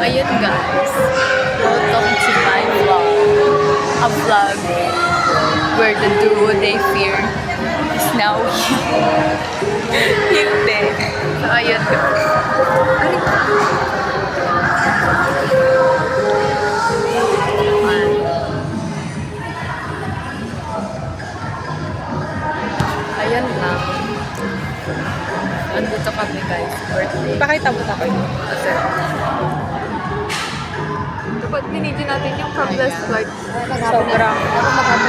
ayun guys, welcome to my vlog. A vlog where the duo they fear is now here. Hindi. So, ayun guys. Ayun lang. Andito kami guys, birthday. Pakita mo na kayo. Kasi, dapat binidyo natin yung from the start. Sobrang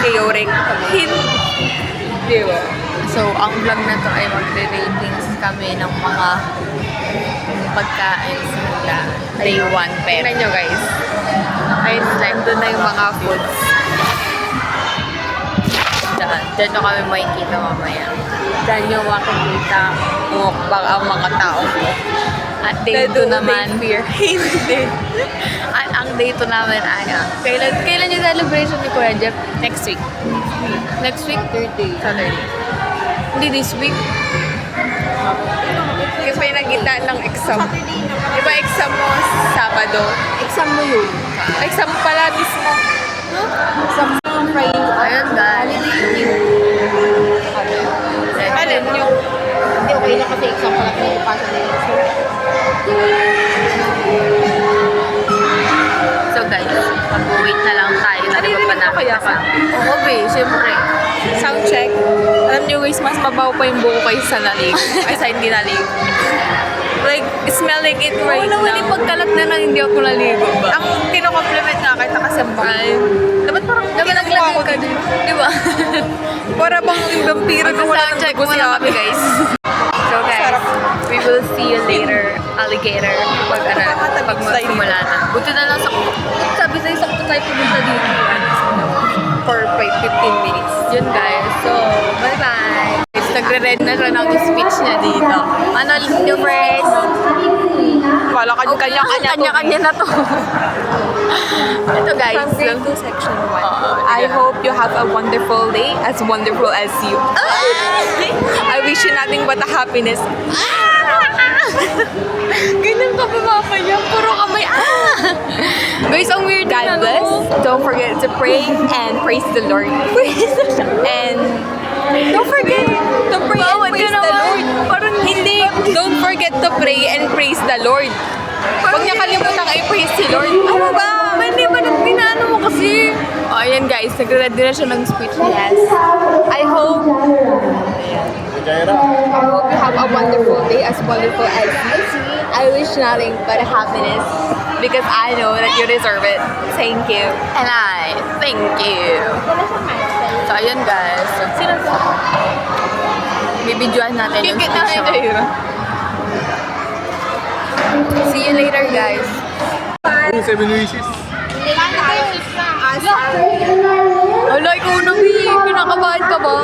chaotic. Hindi ba? So, ang vlog na to ay magre-ratings kami ng mga pagkain sa day 1 pero. Tingnan nyo guys. Ayun, nandun na yung mga foods. Diyan nyo kami makikita mamaya. Diyan nyo makikita mukbang ang mga tao. At day 2 naman. Hindi. At ang day 2 namin ay, kailan yung celebration ni Kuya Jeff? Next week. Next week? Thursday. Saturday. Hindi this week. Kasi pinagita ng exam. Di ba exam mo Sabado? Exam mo yun. Exam pala mismo. Exam mo Friday. Ayun guys. Alin yung... Hindi, okay lang kasi exam pala pinipasa na yun. So guys, mag-wait na lang tayo na Naririnig iba pa mo namin kaya ka? Oo be, syempre. Sound check. Alam nyo guys, mas mabaw pa yung buko kayo sa naligo. Ay, sa hindi naligo. Like, smelling it right Oo naman, now. pagkalat na lang hindi ako naligo ba? Ang kino-compliment nga kita kasi ang bango. Dapat parang Dapat naglagay ako ka din. Di ba? Para bang yung vampiro na wala Mag-sound check ng dugo muna kami guys. So guys, Sarap. we will see you later, alligator, pag magsimula na. Buti na lang sabi sa'yo, sakto tayo pumunta dito. for 15 minutes. Yun guys, so bye-bye. Guys, nagre-read na siya ng speech niya dito. Ano, new friends? Wala kanya-kanya to. Kanya-kanya na to. Ito guys. From grade 2, section 1. I yeah. hope you have a wonderful day, as wonderful as you. I wish you nothing but a happiness. Ganyan ka ba mamaya? Puro kamay. Guys, ang weird God na bless. Don't forget to pray and praise the Lord. And don't forget to pray and Bawat praise ka the naman. Lord. Parang Hindi, don't forget to pray and praise the Lord. Huwag niya kalimutan i-praise si Lord. Ano ba? Hindi ba pinano mo kasi? Oh, ayan guys, nagre-read na siya ng speech niya. Yes. I hope you have a wonderful day, as wonderful as you. I wish nothing but happiness because I know that you deserve it. Thank you. And I thank you. So, ayun guys. Sino to? Bibidyoan natin yung Kikit na speech rin niya. See you later guys. 7 wishes. Wala, ikaw na B. Kinakabahan ka ba?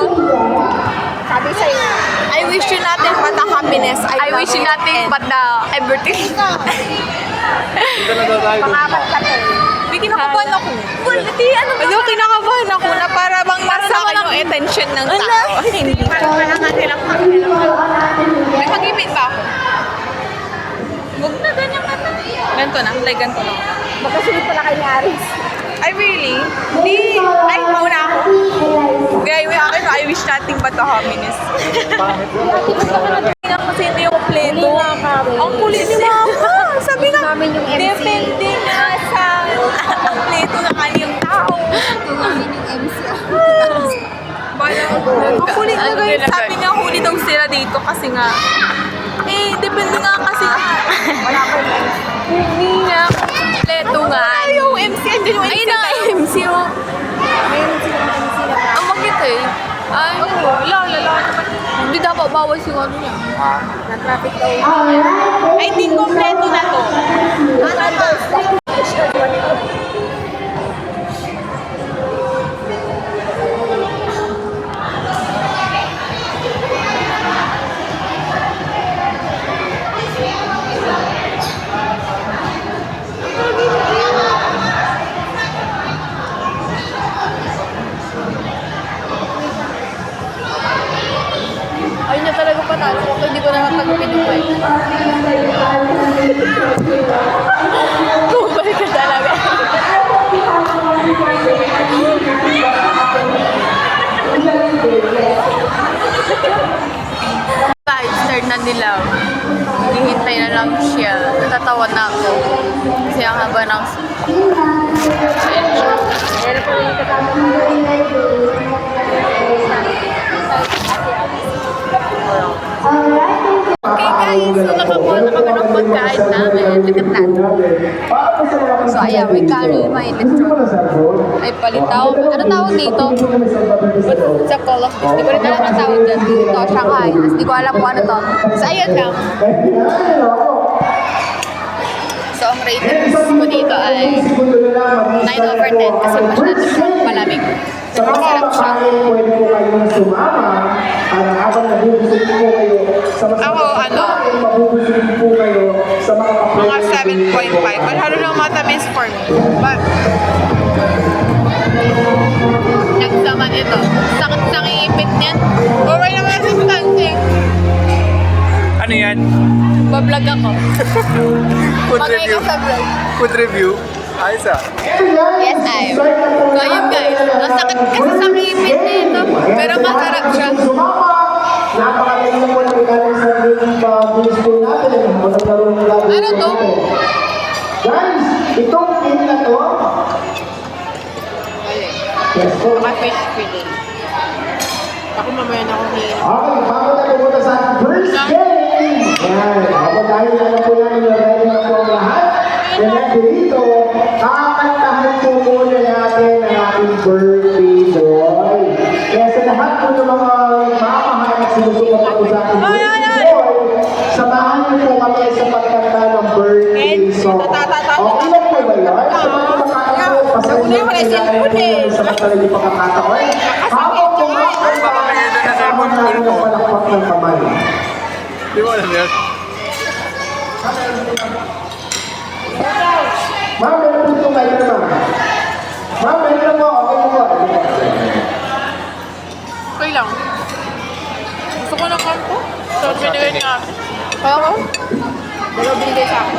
Sabi sa'yo, I wish you nothing but the happiness. I wish you nothing but the everything. Ito na daw tayo. pangapat ka to. Hindi kinakabahan ako. Hindi, ano ba? Ano, kinakabahan ako na para bang nasa akin yung attention ng tao. Hindi. May mag-ibig ba ako? Huwag na, ganyan ka na. Ganito na, like ganito na. Magkasunod pala kay Aris. Ay, really? Hindi. Ay, mauna ako. Gaya yung akin, I wish nothing but the happiness. Tingnan ko sino yung kompleto. Ang kulit ni Mama. Sabi na, Namin yung MC. depende nga sa kompleto ng kanyang tao. Ito namin yung MC. Ang kulit na guys. Sabi nga, huli daw sila dito kasi nga, depende nga kasi. Wala ko yung MC. Hindi nga. Kompleto nga. Ay, yung MC. Andiyan yung MC. Ayun na, MC oh. Mayroon silang MC na Ang bakit eh. Ay, Wala naman. hindi dapat bawas yung ano niya. na-traffic daw. I think kompleto na to. Ayun na talaga panalo ko. Hindi ko na natanggapin yung mic. na nila. Hihintay na lang siya. Natatawa na ako. Kasi ang haba ng... Ayan siya. Okay guys, so nakakuha na kami ng pagkain namin. Look at that. So ayan, may curry, may lechon, may palitaw. Ano tawag dito? Sa Call of Duty. Di ko rin alam ang tawag dyan. Ito, Shanghai. Tapos di ko alam kung ano to. So ayan lang. So ang ratings ko dito ay 9/10 kasi masyado siyang malamig. So masarap siya. Pwede po kayong sumama para habang nabubusog po kayo sa mas Ako, ano? mabubusog po kayo sa mga Mga 7.5. Masyado lang matamis for me. But, nagsaman ito. Sakit sa ipit niyan. Okay naman sa distancing. Ano yan? Bablog ako. Food Magay review. ka sa vlog. Food review. Ayos ah. Yes, I am. So, ayun guys. Ang sakit kasi sa ipit nito. Pero masarap siya. sumama. Napakagaling po ng galing sa news po natin. Ano to? Guys, itong game na to. Yes po. Fish fillet. Ako mamaya na ako hihingi. Okay, bago tayo pumunta sa first game. Yan. Ako dahil alam po yan, ready na po ang lahat. Kaya dito, kakantahan po muna natin ang ating birthday boy. Kaya sa lahat po ng mga mamahal at sinusunod ako sa ating birthday boy, samahan niyo po kami sa pagkanta ng birthday song. Okay lang po ba yun? Sa pagkakataon po, pasensya po natin sa matalagang pagkakataon. Habang kumakanta, Baka may ganda na cellphone ko natin ang palakpak ng kamay. Di mo alam yan? Ma'am, meron po itong kayo naman. Ma'am, meron po. Okay po. Okay lang. Gusto ko ng kampo. So, binigay niya akin. Oo. Dalawa binigay sa akin.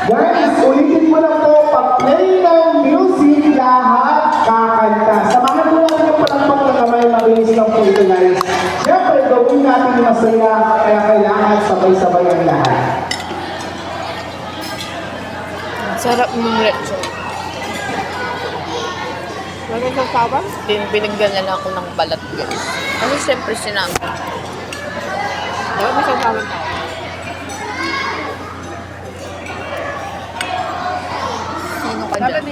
Guys, ulitin mo na po. Pag-play ng music, lahat kakanta. Samahan mo natin yung palakpak ng kamay. Mabilis lang po ito, guys. Siyempre, gawin natin masaya. Kaya kailangan sabay-sabay ang lahat. Sarap ng lechon. Lagay sa sabaw? Binigyan na lang ako ng balat guys. Kasi siyempre sinabi. Dapat may sabawan tayo. Sino ka dyan?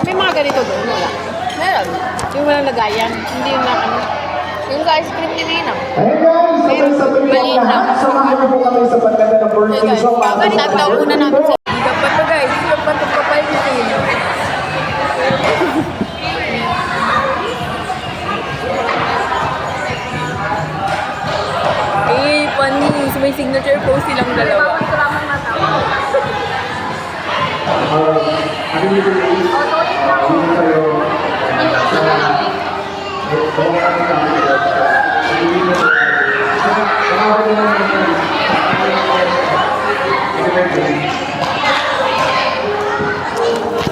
May mga ganito doon, wala. Meron. Yung walang lagayan, hindi yung mga ano. Yung sa ice cream ni Ninang. Ayun guys, sabay-sabay lang Maliit lang. lahat. Samahan mo po kami sa pagkanta ng birthday song. Nagtaw una namin sa... Dapat pa guys. Dapat pa kapal ni Ninang. Eh, panis. May signature pose silang dalawa. Ano nito guys? Ano kayo?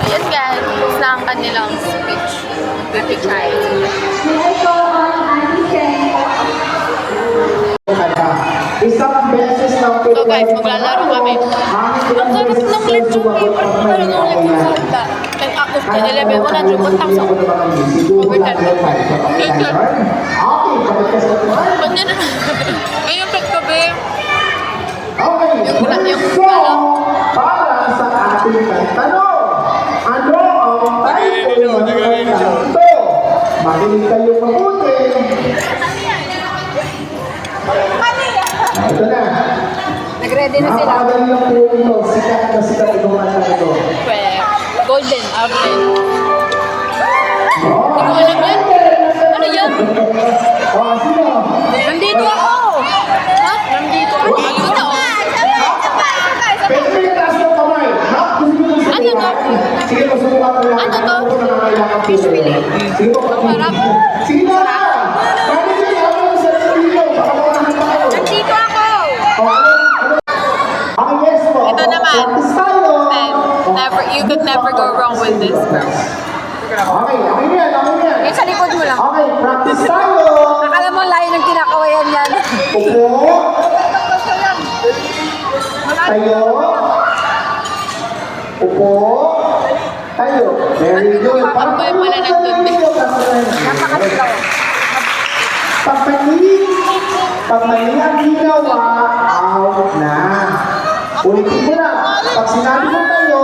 Ayan guys. Tapos na ang kanilang speech. Pipichay. Isang beses lang po. So guys, maglalaro kami. Ang sarap ng lechon. Favorite ko talaga ang lechon sa handa. Like ako sa 11, 100, 1,000. Overtime. Lechon. Pwede na. Ayun, pagkabi. Okay, Yung ulan, yung so, para sa ating tanong, ano ang title ng kanta ito? Makinig kayo mabuti. Ito na. Nag-ready na sila. Napakadali lang po ito. Sikat na sikat itong kanta ito. Pwede. Golden, Avril. Oh, Hindi ko alam yan. Ano yan? oh, sino? Nandito ako! Ha? Nandito ako. Ano to? Pwede kayo taas ng kamay. Ha? Ano to? Sige, masubukan ko lang. Ano to? Fish fillet. Sige po. Sarap. Sige na! Pwede kayo ako sa studio. Baka maunahan pa kayo. Nandito ako! Oh, ano? Okay, yes po. Ito naman. Practice tayo. Then, never, you could never go wrong with this. Okay, okay yan, okay yan. Yung sa likod mo lang. Okay, practice tayo. Akala mo layo ng kinakawayan yan. Upo. Tayo. Upo. Tayo. Very good. Kapag pala nandun din. Pag mali ang ginawa, out na. Ulitin ko na. Pag sinabi ko tayo,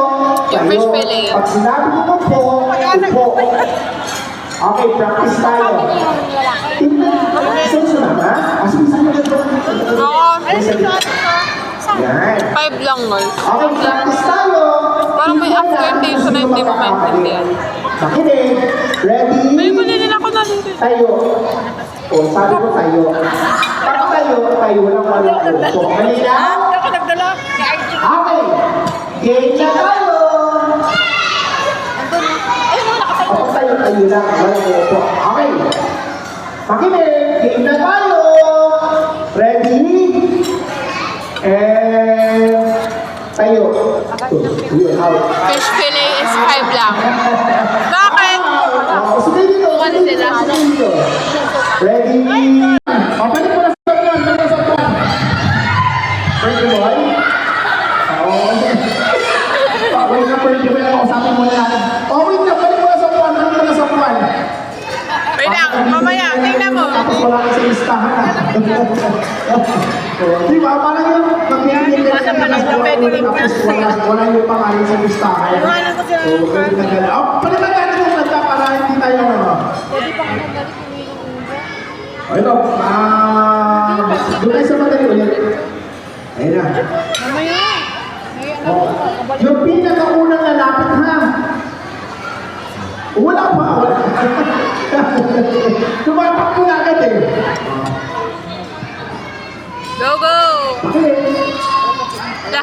Yung fish fillet. Pag sinabi ko upo, upo. Okay, practice tayo. Susunod ha? Sige, Oo. Yan. 5 lang, guys. Okay, practice tayo. Parang may aftertaste na hindi mo maintindihan. Makinig. Ready? May bulilin ako na dito. Tayo. O, sabi ko tayo. Pag tayo, tayo lang wala upo. Malina? Ako nagdala. Okay. Game na tayo. Ako tayo, tayo lang wala upo. Okay. Makinig. Game na tayo. Ready? And tayo. Yun, out. Fish fillet is 5 lang. Bakit? Sige dito. Ano sila? Sige dito. Ready? Balik mo na sa upuan. Balik mo sa upuan. Ready, boy? Oo. Wait na, pwede mo na kausapin mo na natin. Wait na, balik mo na sa upuan. Balik mo na sa upuan. Wait lang, mamaya, tingnan mo. Tapos wala ka sa listahan. Di ba? Parang yung mag-iingin ka tapos wala yung pangalan sa listahan. So, pwede na gano'n. Palitan natin yung kanta para hindi tayo Pwede pa ako nagdala kung yun ang una. Ayun, doon tayo sa madali ulit. Ayun na. Mamaya. Oh. Yung pinakaunang lalapit ha. Wala pa. Tumapak ko na agad eh. Go, go! Okay. Da.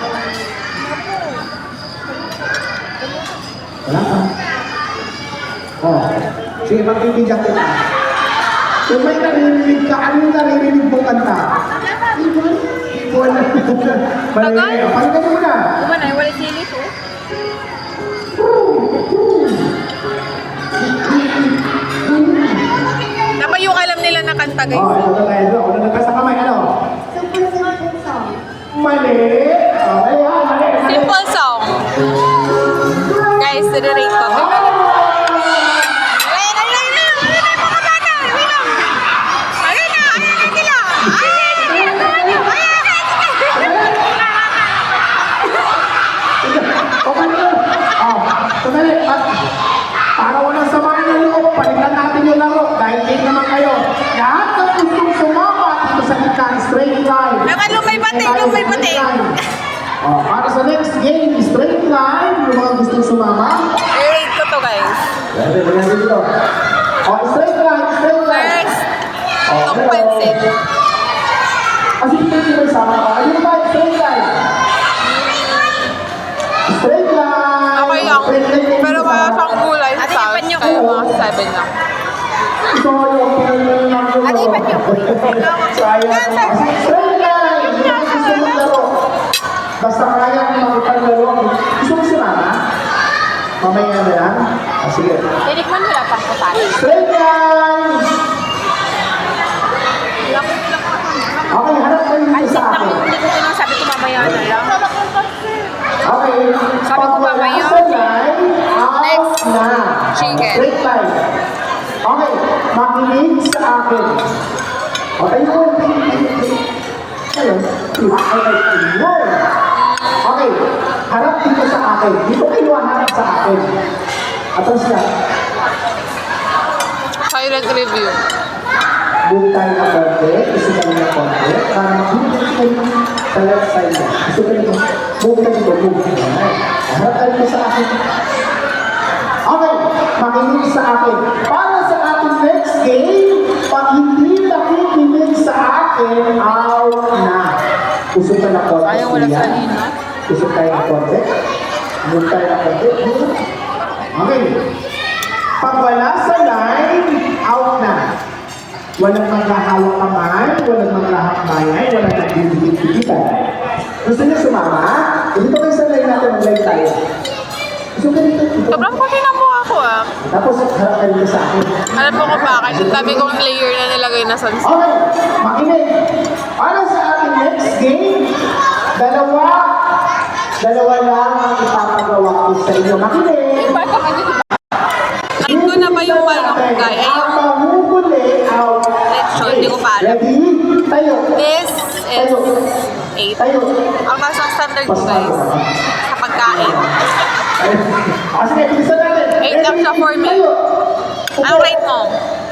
Wala pa. Oh. Sige, magkikijak kita. Kung may naririnig ka, ano yung naririnig mo kanta? Ibon. Bagay. Paligay mo na. Kumanay, wala sili to. Napayo alam nila na kanta, guys. Oh, ito tayo. Ano nagka sa kamay? Ano? Mali. Okay, mali. Simple song. Guys, nire-rate ko. Ayun, ayun, ayun, ayun, ayun, ayun, mga bata. Ayun na. Ayun na, ayun na sila. Ayun, ayun, ayun, Okay na. Sandali. Para walang samahan ng loob, palitan natin yung laro. Dahil game naman kayo. Lahat ng gustong sumama dito sa gitna, straight line. Naman lumay-pati, lumay-pati. Para sa next game, straight line. Yung mga gustong sumama. I-rate ko to, guys. Pwede, pwede dito. Straight line, straight line. First, itong pansit. Kasi hindi may sama ka. Ayun ba, straight line. Straight line. Okay lang. Straight line. Pero wala siyang gulay sa sauce. Kaya mga 7 lang. Ito yung pinag-lang ko. Ano iba niyo? Sayang. Straight line. Gusto mo laro. Basta kaya mo makipaglaro. Gusto mo sumama? Mamaya na lang. Sige. Tinikman mo lang pang putahe. Straight line. Okay, harap kayo dito sa akin. Hindi ko lang sabi ko mamaya na lang. Okay. Sabi ko ba Pag ngayon? wala sa line, out Next. na. Chicken. Straight line. Okay, makinig sa akin. Okay, mo. Ayun. Okay, harap dito sa akin. Dito kayo harap sa akin. Atras na. Silent review. Move tayo na konti. Gusto tayo na konti. Para mag-move tayo sa left side na. Gusto tayo na. Move tayo dito. Move. Ayan. Harap tayo dito sa akin. Okay, makinig sa akin. Para sa ating next game, pag hindi nakikinig sa akin, out na. Gusto tayo na konti. Ayaw wala sa lina. Gusto tayo na konti. Move tayo na konti. Okay. Pag wala sa line, out na. Walang maghahawak kamay, walang maghahakbayan, walang nagbibigit-bigitan. Gusto niyo sumama? Dito kayo sa line natin, mag-live tayo. Gusto ka dito? Sobrang puti na mo ah. ko ah. Tapos, harap ka dito sa akin. Alam mo kung bakit? Ang dami kong layer na nilagay na sunset. Okay, makinig. Para sa ating next game, dalawa lang ang ipapagawa ko sa inyo. Makinig. Tingin ko na ba yung malunggay? Ay, yung Ang mahuli ang... lechon, hindi ko pa alam. Ready? Tayo. This is Tayo. 8. Tayo. Ang taas ng standard ko guys, sa pagkain. Sige, bilisan natin. 8 lang siya for me. Tayo. Ang rate mo?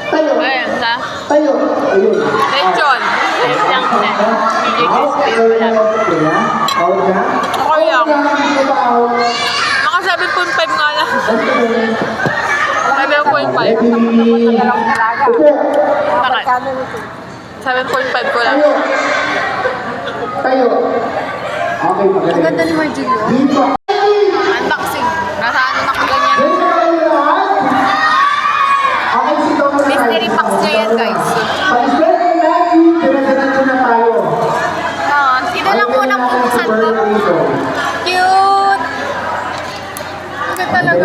Tayo. Ayan, sa Tayo. Ayun. Lechon. ayun lang na. Hindi crispy wala. Out na. Ako lang. Dito ba out? Mga 7.5 nga lang. 7.5. Ready? Upo. Bakit? 7.5 ko lang. Tayo. Tayo. Okay, magaling. Ang ganda ni Margilio. Dito. Unboxing. Nasa ano na ko ganyan. Ready na kayo lahat? Okay, sito mo na tayo. Mystery box niya yan, guys. Pag-spell ng Maggie, dinadanan na tayo. Ito lang muna kung saan to. Dito. Cute! Ang ganda talaga.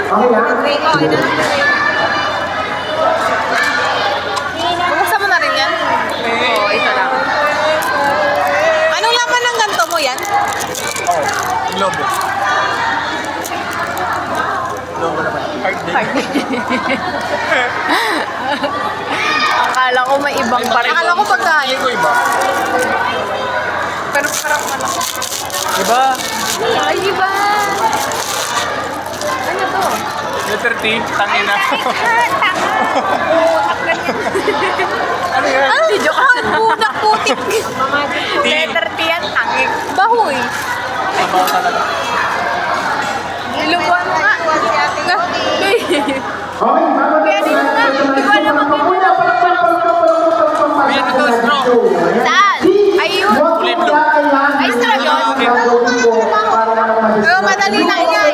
Okay na? Buksan mo na rin yan? Oo, ito lang. Anong laman ng ganito mo yan? Oh, globo. Globo naman. Heart din. Akala ko may ibang parin. Akala ko pagkain. Hindi ko iba. Pero parang ano. Diba? Ay, di ba? Ano to? Letter T, tangina. Ano yan? Ano? Joke ka. Budak putik. Letter T yan, tangik. Bahoy. Sabaw talaga. Ilubuan mo nga. Okay, babalik na natin. Ayan, ito, straw. Saan? Ayun. Kulay blue. Ay, straw yun? Pero madali lang yan.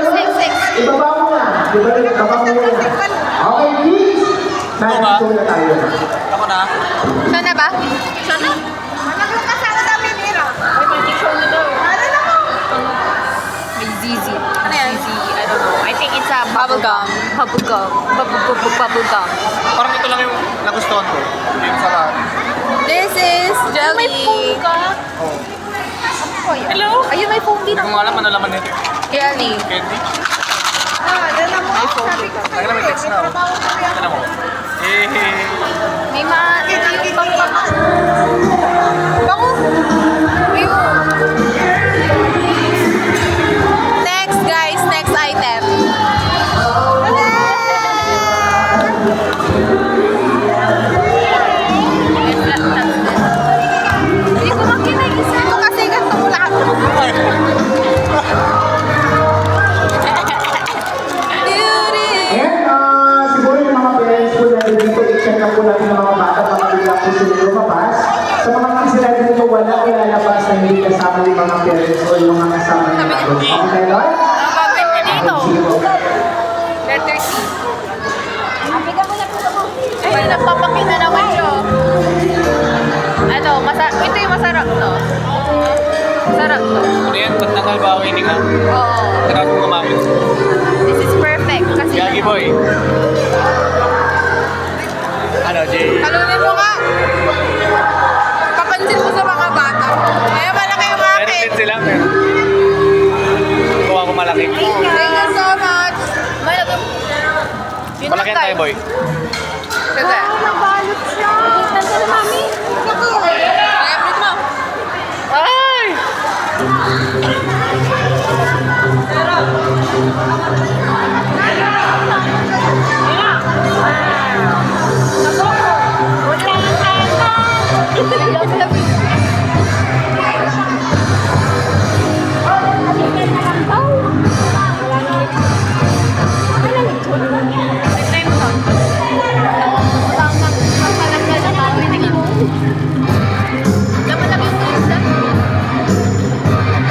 Ibaba mo na. Ibaba mo na. Okay, please. Nandito na tayo. Ako na. Saan na ba? Sana? May ZZ. Ano yan? ZZ, I don't know. I think it's a Bubble gum. Bubblegum. Bubblegum. Parang ito lang yung nagustuhan ko. Hindi yung sa lahat. This is jelly. May foam ka. Oh. Hello? Ayun, may foam din Hindi ko nga alam ano laman nito. Jelly. Candy? May foam. Lagi na may text na. Ano mo? Eh, May ito yung pang Bango. Next guys, next item. Hindi ko makita yung isa. Ito kasi ganito mo lahat. And siguro yung mga parents po na dito, i-check na po natin yung mga bata, mga bigla po sila lumabas. Sa mga kids na dito, wala ko lalabas na hindi kasama yung mga parents o yung mga kasama ng mga doon. Okay, Lord? Dito. Letter T. Ay, nagpapakita naman siya. Ano, ito yung masarap to. Masarap to. ano yan? Ba't nakalbawa ini ka? Oo. Sarap mo kumain. This is perfect. Kasi Yagi boy. Ano, Jay? Talunin mo nga. Papansin mo sa mga bata. Kaya malaki yung Meron akin. din sila, meron. Kuha ko malaki. Thank you so much. Yun Malaki lang, yan tayo, guys. boy. Sige. Nabalot siya. Itan ka na, mami. Pag-upload mo. Ay!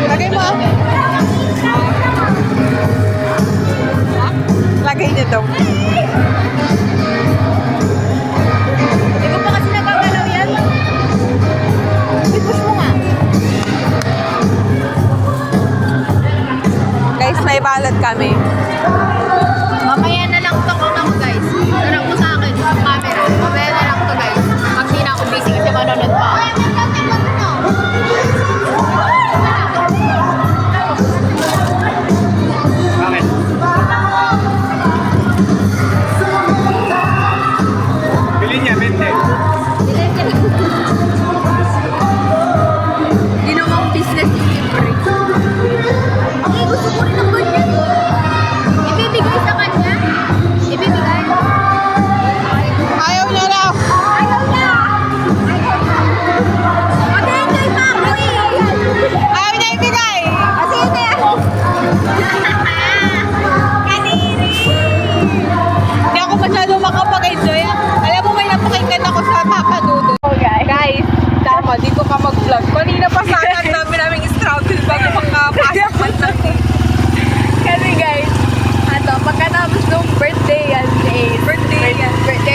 Lagay mo. Lagay niya daw. Hindi ko pa kasi nagagalaw yan. I-push mo nga. Guys, may balot kami. Mamaya na lang to kung ako guys. Sarap mo sa akin sa camera. Mamaya na lang to guys. Pag di na ako busy kasi manonood pa ako. Bakit? Bilhin niya, 20. Ginawang business yung libre. Ay, gusto ko rin ng ganyan. Ibibigay sa kanya. Ibibigay. Ayaw niya na. Ayaw niya. Mag-enjoy pa ako eh. Ayaw niya ibigay. Kasi yun eh. Kadiri. Hindi ako masyado makapag-enjoy. Alam mo, may napakinggan ako sa Papa Dodo. Guys, tama, dito ka mag-vlog. Kanina pa sana ang dami naming struggle bago makapasok man lang eh. Kasi guys, pagkatapos nung birthday yan si Ace. Birthday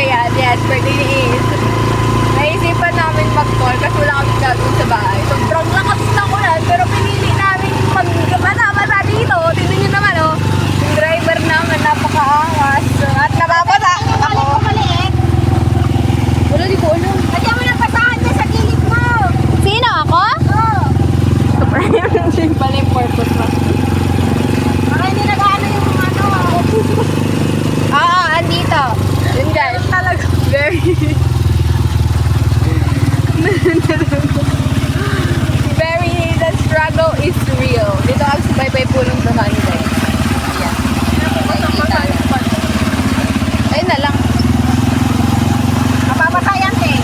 yan, yes, birthday ni Ace. Naisipan namin mag-call kasi wala kami gagawin sa bahay. Sobrang lakas na ulan, pero pinili namin magkabasa dito. Tingnan nyo naman, oh. Yung driver namin, napakaangas. At nababasa ako. Wala, di ko alam. Kaya mo napasahan niya sa gilid mo. Sino, ako? Oo. Yun pala yung purpose mo. Baka hindi nag-ano yung ano. Andito. Yun guys. Talaga. Very. Very, the struggle is real. Dito ang subaybay po ng dumaan guys. Yan. Nakikita na. Ayun na lang. Mapapatayan eh.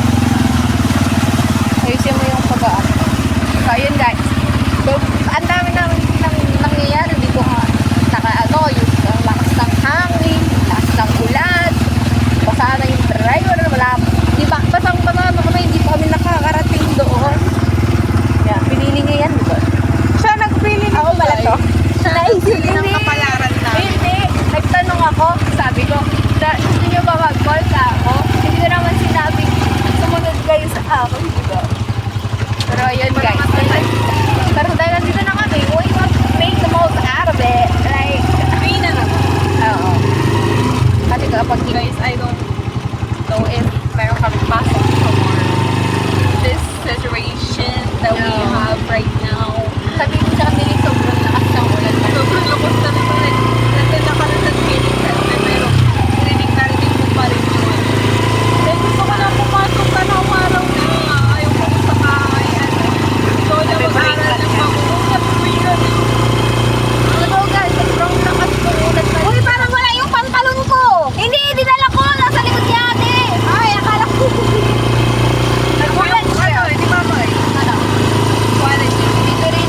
Ayusin mo yung pag-aan. So, yun guys. So, ang dami namin nangyayari dito nga. Yung lakas ng hangin, lakas ng ulan, basa na yung driver, wala, di ba, basang-basa na kami, hindi pa kami nakakarating doon. Yan, pinili niya yan, di ba? Siya nagpili nito. Ako pala to. Naisili ng kapalaran namin. Hindi, nagtanong ako, sabi ko, gusto niyo ba mag-call sa ako? Hindi ko naman sinabi, sumunod kayo sa akin, di ba? Pero ayun guys, pero dahil nandito na kami, we must make the most out of it. Like, Free na naman. oo. Kasi kapag Guys, I don't know if meron kami pasok for this situation that we No. have right now. sabi ko sa kanila, sobrang lakas ng ulan. Sobrang lukos na naman. Nandun na ka na nag-feeling sa amin, pero narinig mo pa rin yun. Dahil gusto ko na pumasok ka na umaraw na. Ayaw ko sa kahay. Ikaw na mag-aral ng pag-uusap. Ano guys, sobrang lakas ng ulan. Uy, parang wala yung pantalon ko! Hindi, dinala ko! Nasa likod niya ate! Ay, akala ko. Nag-ulan siya. Hindi ba ba? Ano? Quality. Dito rin.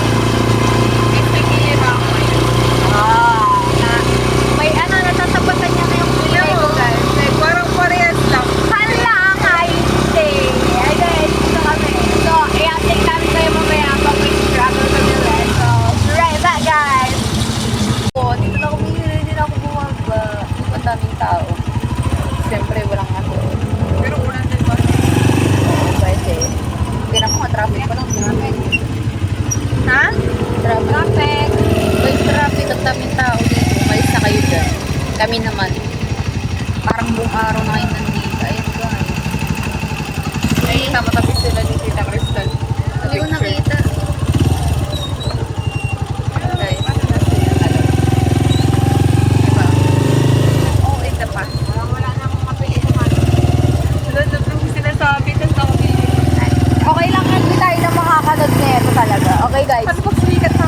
Nagkikira ako ngayon. May ano, natatapatan niya na yung kulay ko guys. Like, Parang parehas lang. saan lang ay stay? Ay guys, dito kami. So, i-update namin kayo mamaya pag may struggle kami ulit. So, right back guys! Dito na kami, hindi na ako bumaba. Dito ang daming tao. Siyempre, walang ako. Pero ulan din ba? Pwede. Hindi na ako traffic pa lang. Ha? Traffic. Uy, traffic. Ang daming tao dito. Umalis na kayo dyan. Kami naman. Parang buong araw na kayo nandito. Ayun guys. Ay, tama-tapos sila ni Tita Crystal. Hindi ko nakita. Guys. Diba? Oo, ito pa. Wala na akong kapili sa mga. Wala na yung sinasabi. Tapos ako Okay lang yan. Hindi tayo na makakanood na ito talaga. Okay guys. Paano pag sumikat na?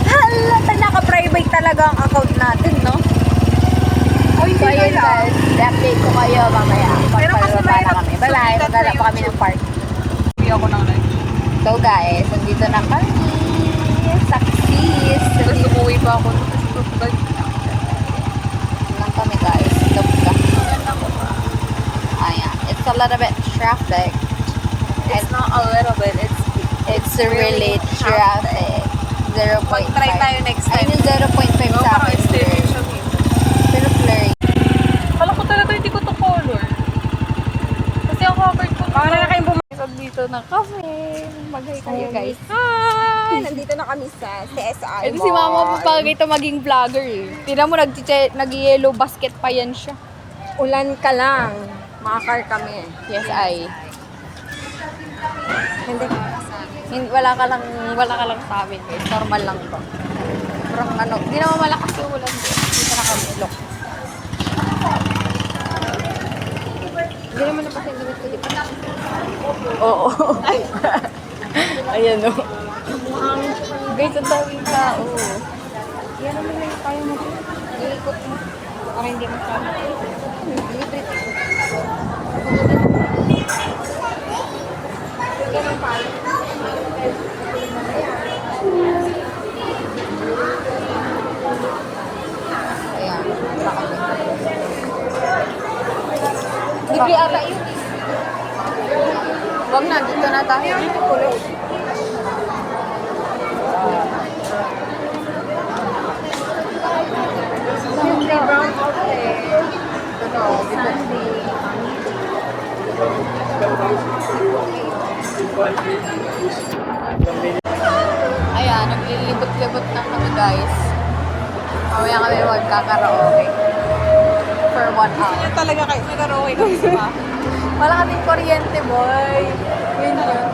Halata, naka-private talaga ang account natin, no? O, hindi So, ayun na lang. guys. I-update ko kayo mamaya. Pero kasi Pagpalababa na mahirap kami. Bye-bye. sumikat na Magdala yung pa kami ng park. Hindi ako nang live. So guys, nandito na kami. Saksis. Tapos umuwi pa ako. Tapos lang kami guys. Gabga. Ayan. It's a little bit traffic. it's not a little bit. It's really traffic. 0.5. Mag-try tayo next time. Ayun yung 0.5 sa Parang akin. estimate siya. Pero blurry. Kala ko talaga hindi ko to color. Kasi ang covered ko. Para na kayong bumasok dito Nandito na kami. Mag-hi kayo guys. Hi! Nandito na kami sa CSI Ito si mama pa ito maging vlogger eh. Tignan mo, nag-yellow basket pa yan siya. Ulan ka lang. Makakar kami. Yes, ay. Hindi. Wala ka lang sa amin guys. Normal lang to. Pero ano, hindi naman malakas yung ulan. Dito na kami. Look. Hindi naman napasin damit ko dito. Oo. Ayan o. Guys, ang daming tao. Yan naman yung kaya mo. Iikot mo. Para hindi mo kaya. Libre. Ganun pa. Ayan. Libre ata yun. Huwag na, dito na tayo. Brown outfit. Sunday. Ayan, naglilibot-libot na kami guys. Mamaya kami magkakaraoke. For 1 hour. Yan talaga kayo. Nag-araway kami sa bahay. Wala kaming kuryente, boy. Yun yun.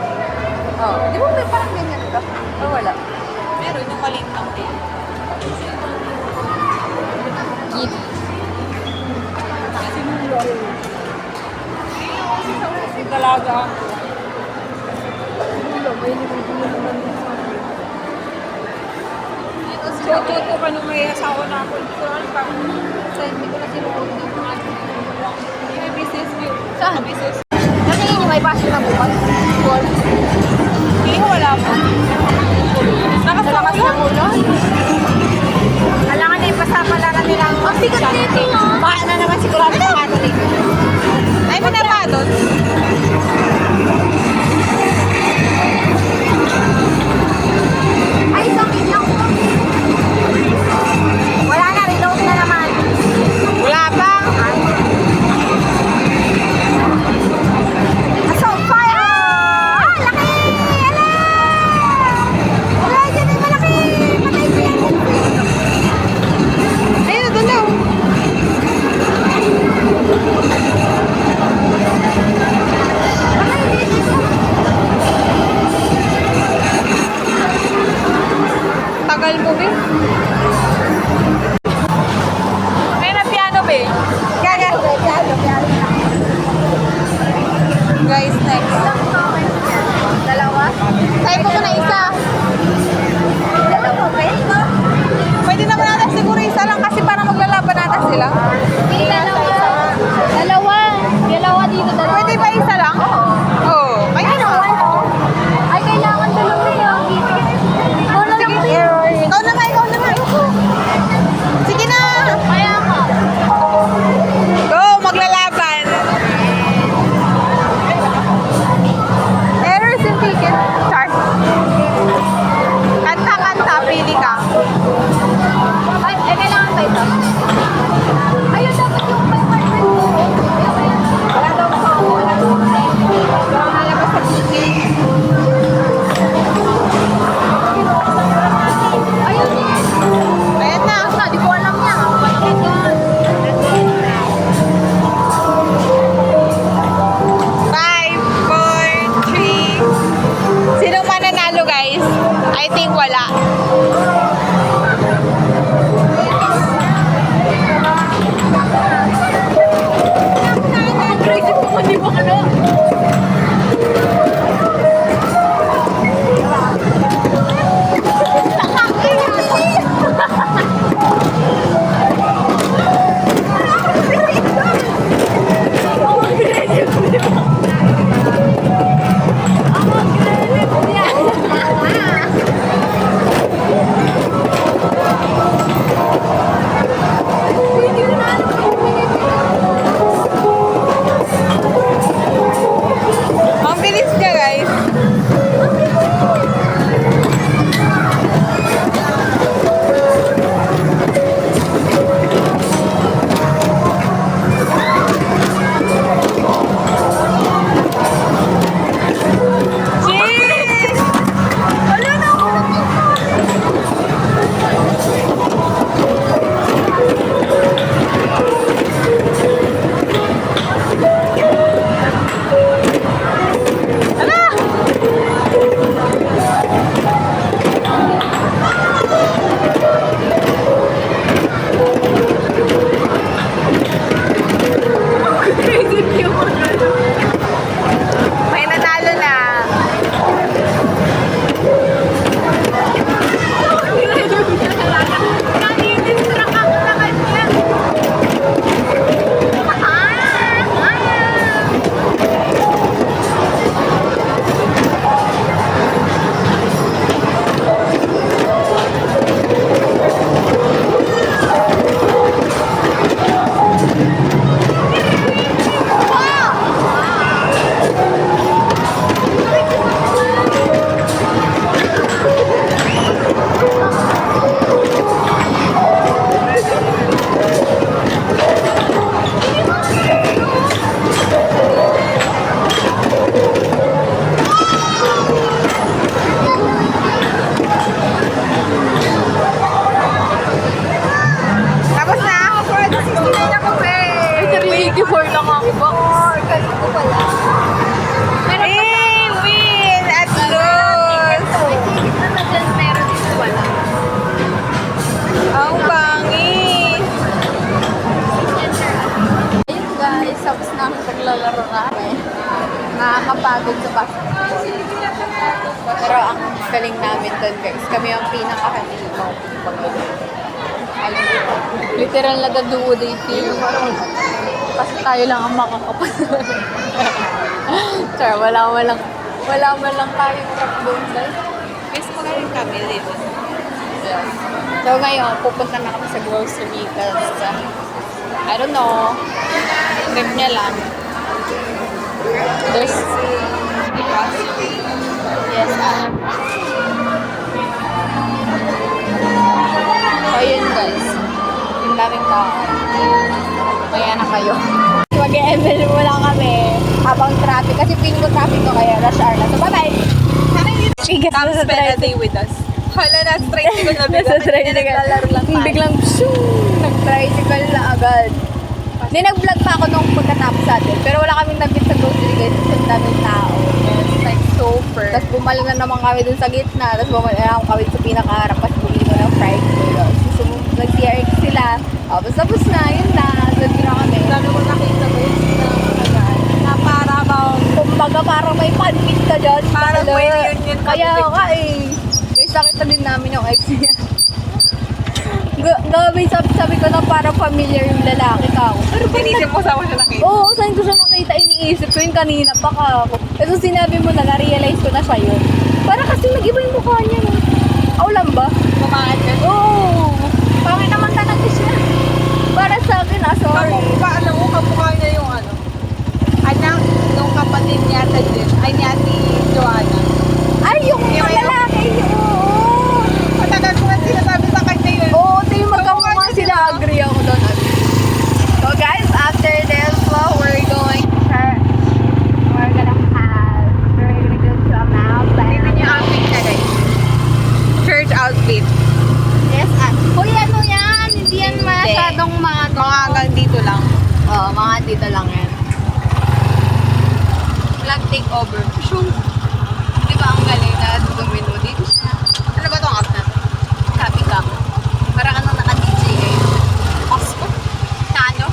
Oh, di ba may parang ganyan ka? O wala? Meron yung maliit lang din. Gid. Yung dalaga. Tuto ka nung may asawa na ako. Hindi ko alam pa. Hindi ko na sinuot ng mga may business view. Saan? Business. Nakingin niyo may passion na bukas? Call. Hindi ko wala po. Nalakas na ulo? Kailangan na ipasapalaran nilang ang bigat nito. Baka na naman sigurado sa Catholic. Ay, pinapa doon. Ay, sakit lang po. Wala na, reload na naman. Wala pa. Nasa fire! Ah, laki! Ala! Wala, dyan ay malaki! Patay siya! Ayun, doon daw. basketball. Pero ang galing namin doon guys, kami ang pinaka-kanino. Literal na the duo they feel. Kasi tayo lang ang makakapanood. Char, wala man lang tayong trap doon guys. Miss ko na rin kami dito. Yes. So ngayon, pupunta na kami sa grocery kasi I don't know, trip niya lang. There's, yes, so yun guys, yung daming tao. Kaya na kayo. Mag-e-ML muna kami habang traffic. Kasi feeling ko traffic ko kaya rush hour na. So bye-bye! Come spend a day with us. Hala na, tricycle na bigla. Nasa tricycle. Naglalaro lang tayo. Biglang nag-tricycle na agad. Hindi, nag-vlog pa ako nung pagkatapos natin. Pero wala kaming nabit sa grocery guys. Kasi ang daming tao. It's like super. Tapos bumalik na naman kami dun sa gitna. Tapos bumalik na naman kami sa pinakaharap. Tapos bumili ko ng fried noodles. So, nag-CRX sila. Tapos na, yun na. Doon na kami. Dami ko nakita guys na para bang Kumbaga parang may panmit ka dyan. Parang Hello. may reunion kami. Kaya nga eh. Guys, nakita din namin yung ex niya. Gabi, sabi ko na parang familiar yung lalaki ka ako. Pero ba't inisip mo sa siya nakita. Oo, saan ko siya nakita, iniisip ko yun kanina pa ka ako. Kasi sinabi mo na, na-realize ko na siya yun. Para kasi nag-iba yung mukha niya. No? Aulam ba? Kumain ka. Oo. Pangin naman talaga siya. Para sa akin, sorry. Alam mo, kamukha niya yung ano. Anak nung kapatid niya sa Jim. Ay, niya si Joanna. Ay, yung Yung- lalaki, oo. Matagal ko na sinasabi sa kanya yun. Oo, ito yung magkamukha sila. Agree ako doon. So guys, after this, we're going we're gonna go to a mountain. Tingnan niyo yung outfit niya guys. Church outfit. Yes, Uy, ano yan? Hindi yan masyadong mga Mga hanggang dito lang. Oo, mga dito lang yan. Vlog takeover. Di ba ang galing na dumino dito siya? Ano ba tong app na to? Sabi ka. Parang anong naka-DJ eh. Costco? Na ano?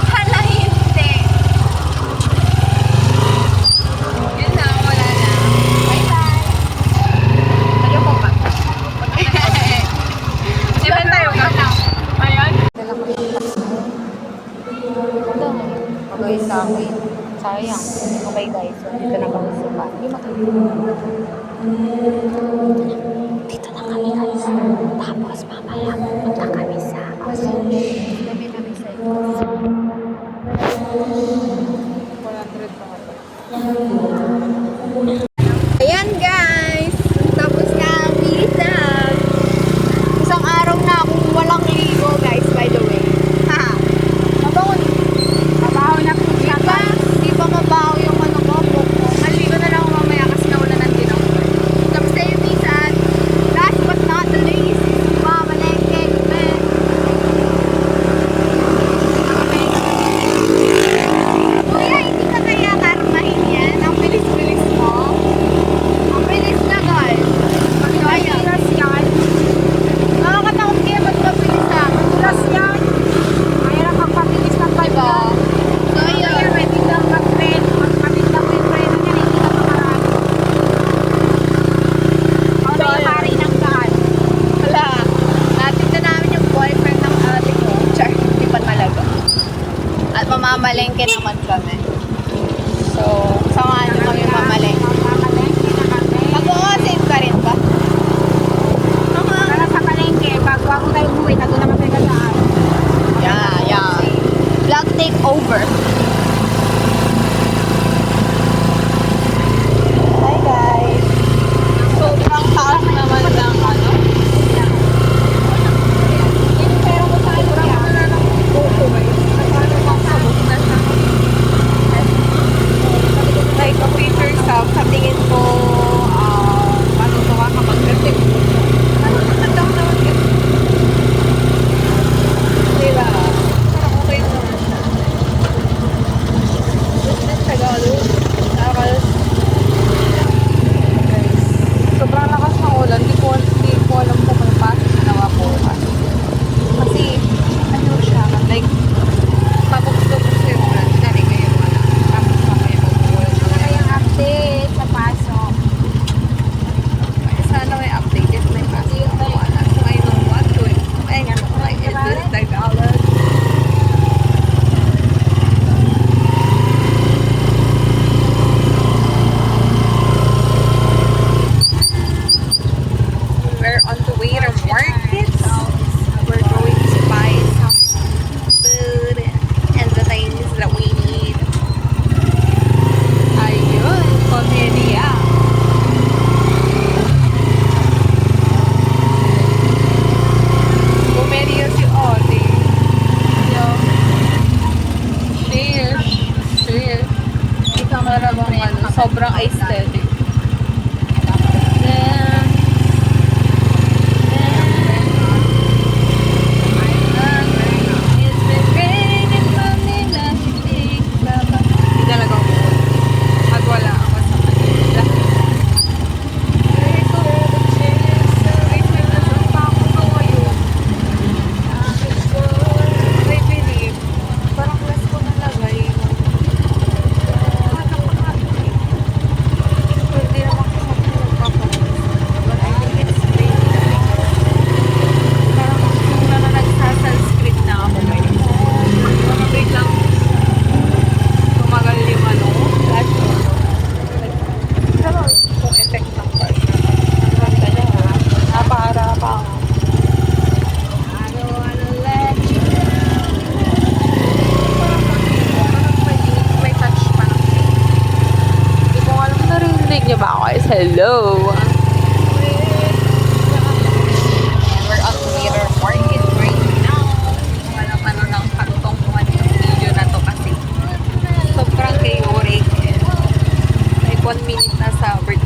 Hala, hindi. Yun na, wala na. Bye-bye. Ayoko pa. Ilan tayo ka? Ayan. Mag-uwi sa akin. Sayang. Okay guys, so dito na kami sa pa. Dito na kami guys. Tapos mamaya pupunta kami sa Kami sa Ayan guys! Tapos na ang vlog. Isang araw na akong walang ligo guys, by the way. Ha? Mabaho na po siya. Di ba mabaho yung ano ko? Maligo na lang ako mamaya kasi naulanan din ako. Tapos na yung minsan, last but not the least, mama niyo ba ako? Guys, hello! We're on Mirror Market right now. Walang ano ng kantong video na to kasi sobrang chaotic. Like 1 minute na sa birthday